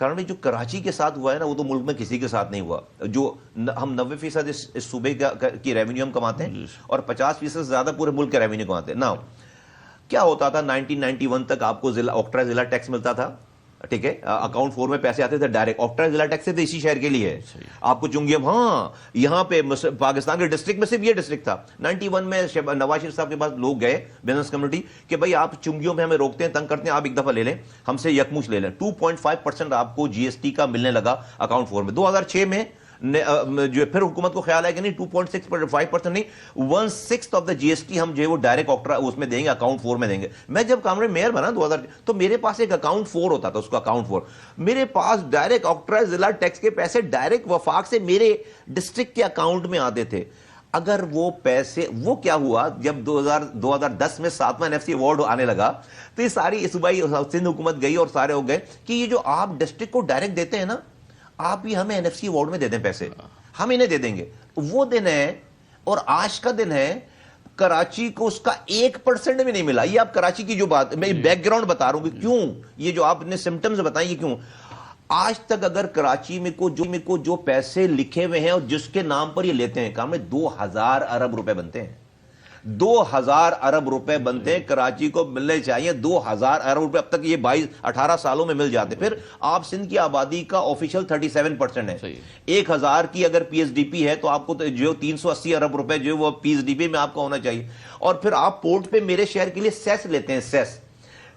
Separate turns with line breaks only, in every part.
کارن بھائی جو کراچی کے ساتھ ہوا ہے نا وہ تو ملک میں کسی کے ساتھ نہیں ہوا. جو ہم 90% اس صوبے کی ریونیو ہم کماتے ہیں اور 50% زیادہ پورے ملک کا ریونیو کماتے ہیں. نا کیا ہوتا تھا 1991 تک آپ کو اوکٹرا ضلع ٹیکس ملتا تھا, ٹھیک ہے, اکاؤنٹ 4 میں پیسے آتے تھے ڈائریکٹ. اوکٹرا ضلع ٹیکس سے تو اسی شہر کے لیے ہے آپ کو چنگیم. ہاں یہاں پہ پاکستان کے ڈسٹرکٹ میں صرف یہ ڈسٹرکٹ تھا. 91 میں نواز شریف صاحب کے پاس لوگ گئے بزنس کمیونٹی کہ بھائی آپ چنگیوں میں ہمیں روکتے ہیں, تنگ کرتے ہیں, آپ ایک دفعہ لے لیں ہم سے یکمش لے لیں. 2.5% آپ کو جی ایس ٹی کا ملنے لگا اکاؤنٹ 4 میں. 2006 میں جو پھر حکومت کو خیال ہے کہ نہیں 2.65% نہیں 1/6 آف دا جی ایس ٹی ہم جو ہے وہ ڈائریکٹ اوکٹرا اس میں دیں گے, اکاؤنٹ 4 میں دیں گے. میں جب کامرے میئر بنا 2000 تو میرے پاس ایک اکاؤنٹ 4 ہوتا تھا, اس کا اکاؤنٹ 4 میرے پاس ڈائریکٹ اوکٹرا ضلع ٹیکس کے پیسے ڈائریکٹ وفاق سے میرے ڈسٹرکٹ کے اکاؤنٹ میں آتے تھے. اگر وہ پیسے وہ کیا ہوا جب 2010 میں 7واں NFC ایوارڈ آنے لگا تو یہ ساری صوبائی سندھ حکومت گئی اور سارے ہو گئے کہ یہ جو آپ ڈسٹرکٹ کو ڈائریکٹ دیتے ہیں نا آپ یہ ہمیں NFC ایوارڈ میں دے دیں پیسے, ہم انہیں دے دیں گے. وہ دن ہے اور آج کا دن ہے کراچی کو اس کا 1% بھی نہیں ملا. یہ آپ کراچی کی جو بات میں بیک گراؤنڈ بتا رہا ہوں کہ کیوں یہ جو آپ نے سمٹمز بتائیں یہ کیوں. آج تک اگر کراچی میں کو جو پیسے لکھے ہوئے ہیں اور جس کے نام پر یہ لیتے ہیں کام میں 2000 ارب روپے بنتے ہیں, 2000 ارب روپے بنتے ہیں. کراچی کو ملنے چاہیے 2000 ارب روپے. اب تک یہ 18 سالوں میں مل جاتے. پھر آپ سندھ کی آبادی کا آفیشل 37% ہے. 1000 کی اگر پی ایس ڈی پی ہے تو آپ کو جو 380 ارب روپے جو وہ پی ایس ڈی پی میں آپ کا ہونا چاہیے. اور پھر آپ پورٹ پہ میرے شہر کے لیے سیس لیتے ہیں, سیس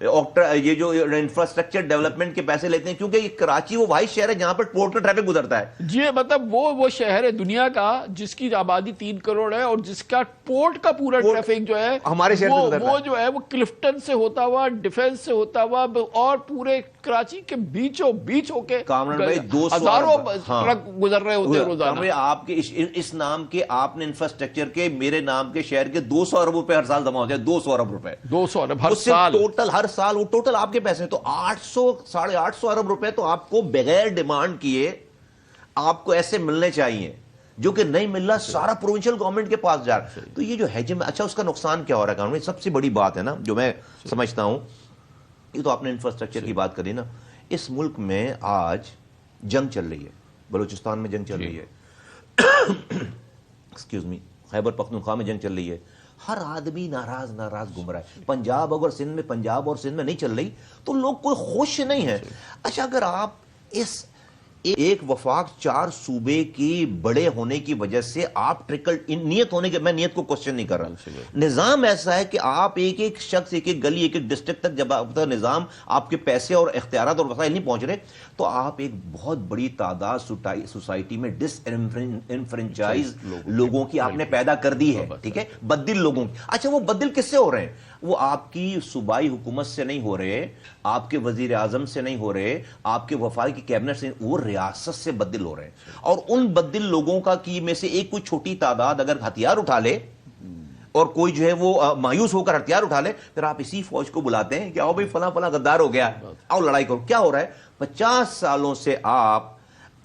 یہ جو انفراسٹرکچر ڈیولپمنٹ کے پیسے لیتے ہیں کیونکہ یہ کراچی وہ واحد شہر ہے جہاں پر پورٹ کا ٹریفک گزرتا ہے.
جی مطلب وہ شہر ہے دنیا کا جس کی آبادی 3 کروڑ ہے اور جس کا پورٹ کا پورا ٹریفک جو ہے
ہمارے شہر سے گزرتا ہے.
وہ جو ہے وہ کلفٹن سے ہوتا ہوا, ڈیفنس سے ہوتا ہوا اور پورے کراچی کے بیچوں بیچ ہو کے ہزاروں ٹرک گزر رہے ہوتے ہیں روزانہ.
آپ کے اس نام کے آپ نے انفراسٹرکچر کے میرے نام کے شہر کے 200 ارب روپے ہر سال جمع ہو جائے. 200 ارب روپے
200 ارب ہر سال
ٹوٹل ہر سال وہ ٹوٹل آپ کے پیسے ہیں. تو 800-850 ارب روپے تو آپ کو بغیر ڈیمانڈ کیے آپ کو ایسے ملنے چاہیے جو کہ نہیں مل رہا, سارا پروونشل گورنمنٹ کے پاس جا رہا. تو یہ جو حجم اچھا اس کا نقصان کیا ہو رہا ہے قانون میں سب سے بڑی بات ہے نا جو میں سمجھتا ہوں. یہ تو آپ نے انفراسٹرکچر کی بات کری نا. اس ملک میں آج جنگ چل رہی ہے, بلوچستان میں جنگ چل رہی ہے, ایکسکیوز می, خیبر پختونخوا میں جنگ چل رہی ہے. ہر آدمی ناراض گھوم رہا ہے. پنجاب اور سندھ میں نہیں چل رہی تو لوگ کوئی خوش نہیں ہے. اچھا اگر آپ اس ایک وفاق 4 صوبے کی بڑے ہونے کی وجہ سے آپ ٹرکل نیت ہونے کے, میں نیت کو کوشچن نہیں کر رہا, نظام ایسا ہے کہ آپ ایک شخص ایک گلی ایک ڈسٹرکٹ تک جب آپ کا نظام آپ کے پیسے اور اختیارات اور وسائل نہیں پہنچ رہے تو آپ ایک بہت بڑی تعداد سوسائٹی میں ڈس انفرنچائز لوگوں کی آپ نے پیدا کر دی ہے, ٹھیک ہے, بدل لوگوں کی. اچھا وہ بدل کس سے ہو رہے ہیں؟ وہ آپ کی صوبائی حکومت سے نہیں ہو رہے, آپ کے وزیر اعظم سے نہیں ہو رہے, آپ کے وفاقی کی کیبنٹ سے, وہ ریاست سے بدل ہو رہے ہیں. اور ان بدل لوگوں کا کی میں سے ایک کوئی چھوٹی تعداد اگر ہتھیار اٹھا لے اور کوئی جو ہے وہ مایوس ہو کر ہتھیار اٹھا لے پھر آپ اسی فوج کو بلاتے ہیں کہ آؤ بھائی فلاں غدار ہو گیا, آؤ لڑائی کرو. کیا ہو رہا ہے 50 سالوں سے آپ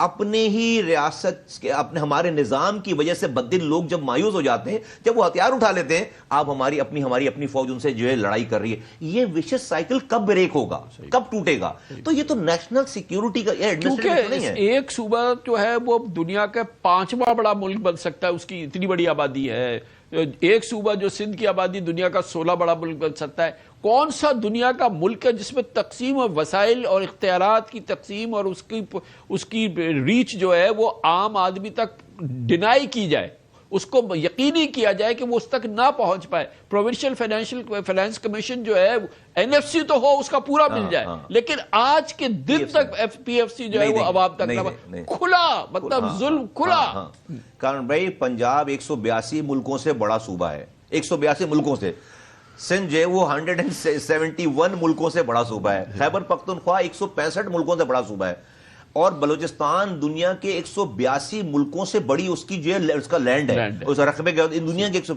اپنے ہی ریاست کے اپنے ہمارے نظام کی وجہ سے بدل لوگ جب مایوس ہو جاتے ہیں, جب وہ ہتھیار اٹھا لیتے ہیں, آپ ہماری اپنی فوج ان سے جو ہے لڑائی کر رہی ہے. یہ وشس سائیکل کب بریک ہوگا, کب ٹوٹے گا؟ تو یہ تو نیشنل سیکیورٹی کا
کیونکہ ایک صوبہ جو ہے وہ دنیا کا 5واں بڑا ملک بن سکتا ہے, اس کی اتنی بڑی آبادی ہے. ایک صوبہ جو سندھ کی آبادی دنیا کا 16 بڑا ملک بن سکتا ہے. کون سا دنیا کا ملک ہے جس میں تقسیم اور وسائل اور اختیارات کی تقسیم اور اس کی ریچ جو ہے وہ عام آدمی تک ڈینائی کی جائے, اس کو یقینی کیا جائے کہ وہ اس تک نہ پہنچ پائے. پروونشل فائنانس کمیشن جو ہے NFC تو ہو, اس کا پورا مل جائے, لیکن آج کے دن تک PFC جو ہے وہ عوام تک کھلا, مطلب ظلم کھلا.
کارن بھائی پنجاب 182 ملکوں سے بڑا صوبہ ہے, 182 ملکوں سے. سندھ جو ہے وہ 171 ملکوں سے بڑا صوبہ ہے. خیبر پختونخوا 165 ملکوں سے بڑا صوبہ ہے. اور بلوچستان دنیا کے 182 ملکوں سے بڑی اس کی جو ہے اس کا لینڈ ہے, اس رقبے کے دنیا کے 100.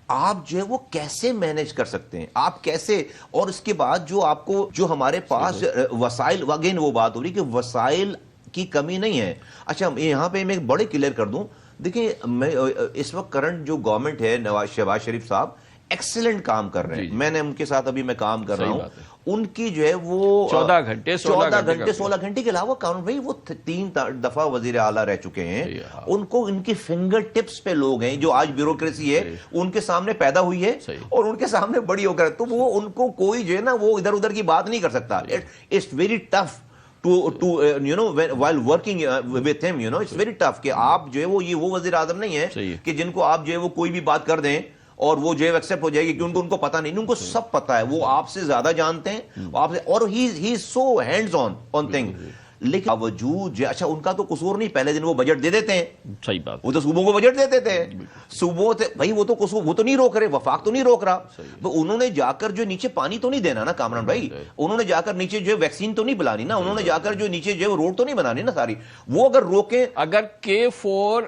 آپ جو ہے وہ کیسے مینیج کر سکتے ہیں, آپ کیسے؟ اور اس کے بعد جو آپ کو جو ہمارے پاس وسائل, اگین وہ بات ہو رہی کہ وسائل کی کمی نہیں ہے. اچھا یہاں پہ میں بڑے کلیئر کر دوں, دیکھیں میں اس وقت کرنٹ جو گورنمنٹ ہے شہباز شریف صاحب, ایکسلنٹ کام کر رہے ہیں. میں نے ان کے ساتھ ابھی میں کام کر رہا ہوں, ان کی جو ہے وہ
14 گھنٹے
16 گھنٹے کے علاوہ کام, بھائی وہ 3 دفعہ وزیر اعلیٰ رہ چکے ہیں, ان کو ان کی فنگر ٹپس پہ لوگ ہیں جو آج بیوروکریسی ہے ان کے سامنے پیدا ہوئی ہے اور ان کے سامنے بڑی ہو کر, تو وہ ان کو کوئی جو ہے نا وہ ادھر ادھر کی بات نہیں کر سکتا. It's very tough to you know while working with him, you know it's very tough کہ آپ جو ہے وہ وزیر اعظم نہیں ہے کہ جن کو آپ جو ہے وہ کوئی بھی بات کر دیں اور وہ جو ہے ایکسپٹ ہو جائے گی, کیونکہ ان کو پتہ نہیں, ان کو سب پتہ ہے, وہ آپ سے زیادہ جانتے ہیں آپ سے, اور he is so hands on thing. لیکن باوجود اچھا ان کا تو قصور نہیں, پہلے دن وہ بجٹ دے دیتے ہیں,
صحیح بات,
وہ تو صوبوں کو بجٹ دے دیتے ہیں, صوبوں سے بھائی وہ تو قصور, وہ تو نہیں روک رہے, وفاق تو نہیں روک رہا, انہوں نے جا کر جو نیچے پانی تو نہیں دینا نا کامران بھائی, انہوں نے جا کر نیچے جو ویکسین تو نہیں بلانی نا, انہوں نے جا کر جو نیچے جو روڈ تو نہیں بنانی نا ساری, وہ اگر روکیں,
اگر K4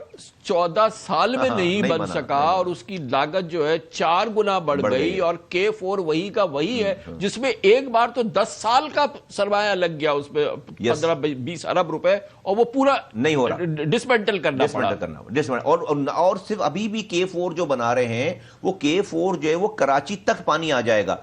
14 سال میں نہیں بن سکا اور اس کی لاگت جو ہے 4 گنا بڑھ گئی, اور K4 وہی کا وہی ہے جس میں ایک بار تو 10 سال کا سرمایہ لگ گیا اس پہ 15-20 ارب روپے, اور وہ پورا
نہیں ہو رہا,
ڈسمنٹل کرنا پڑا.
اور صرف ابھی بھی K4 جو بنا رہے ہیں وہ K4 جو ہے وہ کراچی تک پانی آ جائے گا,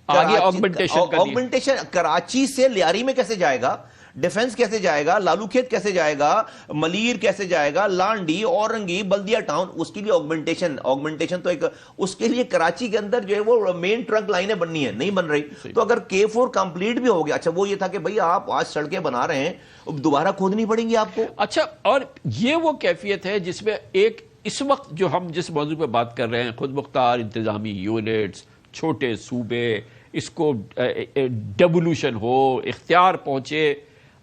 آگے آگمنٹیشن
کراچی سے لیاری میں کیسے جائے گا, ڈیفنس کیسے جائے گا, لالو کھیت کیسے جائے گا, ملیر کیسے جائے گا, لانڈی, اورنگی, بلدیہ ٹاؤن, اس کے لیے آگمنٹیشن تو ایک, اس کے لیے کراچی کے اندر جو ہے وہ مین ٹرنک لائنیں بننی ہے, نہیں بن رہی. تو اگر K4 کمپلیٹ بھی ہو گیا, اچھا وہ یہ تھا کہ بھئی آپ آج سڑکیں بنا رہے ہیں, دوبارہ کھودنی پڑیں گی آپ کو.
اچھا, اور یہ وہ کیفیت ہے جس میں ایک اس وقت جو ہم جس موضوع پہ بات کر رہے ہیں, خود مختار انتظامی یونٹس, چھوٹے صوبے, اس کو ڈیولوشن ہو, اختیار پہنچے,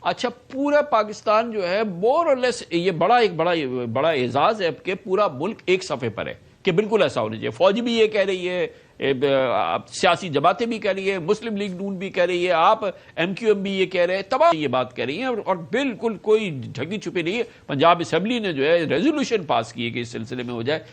اچھا پورا پاکستان جو ہے مور اور لیس, یہ ایک بڑا اعزاز ہے کہ پورا ملک ایک صفحے پر ہے کہ بالکل ایسا ہونا چاہیے. فوج بھی یہ کہہ رہی ہے, سیاسی جماعتیں بھی کہہ رہی ہے, مسلم لیگ نون بھی کہہ رہی ہے, آپ MQM بھی یہ کہہ رہے ہیں, تمام یہ بات کہہ رہی ہیں, اور بالکل کوئی ڈھکی چھپی نہیں ہے. پنجاب اسمبلی نے جو ہے ریزولوشن پاس کی ہے کہ اس سلسلے میں ہو جائے.